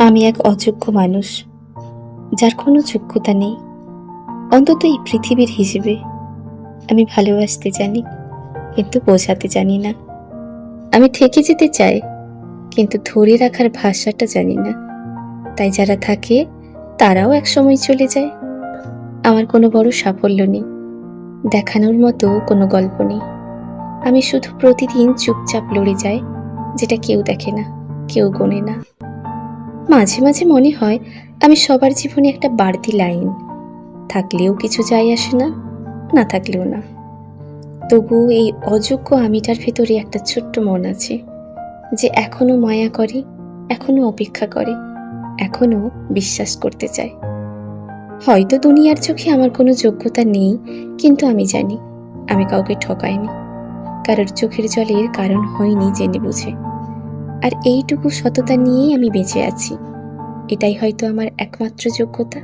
আমি এক অযোগ্য মানুষ, যার কোনো যোগ্যতা নেই, অন্তত এই পৃথিবীর হিসেবে। আমি ভালোবাসতে জানি, কিন্তু বোঝাতে জানি না। আমি থেকে যেতে চাই, কিন্তু ধরে রাখার ভাষাটা জানি না। তাই যারা থাকে তারাও একসময় চলে যায়। আমার কোনো বড় সাফল্য নেই, দেখানোর মতো কোনো গল্প নেই। আমি শুধু প্রতিদিন চুপচাপ লড়ে যাই, যেটা কেউ দেখে না, কেউ গোনে না। মাঝে মাঝে মনে হয় আমি সবার জীবনে একটা বাড়তি লাইন, থাকলেও কিছু যায় আসে না, না থাকলেও না। তবু এই অযোগ্য আমিটার ভেতরে একটা ছোট্ট মন আছে, যে এখনো মায়া করে, এখনো অপেক্ষা করে, এখনো বিশ্বাস করতে চায়। হয়তো দুনিয়ার চোখে আমার কোনো যোগ্যতা নেই, কিন্তু আমি জানি আমি কাউকে ঠকাইনি, কারোর চোখের জলের কারণ হয়নি জেনে বুঝে। আর এইটুকু সততা নিয়েই আমি বেঁচে আছি। এটাই হয়তো আমার একমাত্র যোগ্যতা।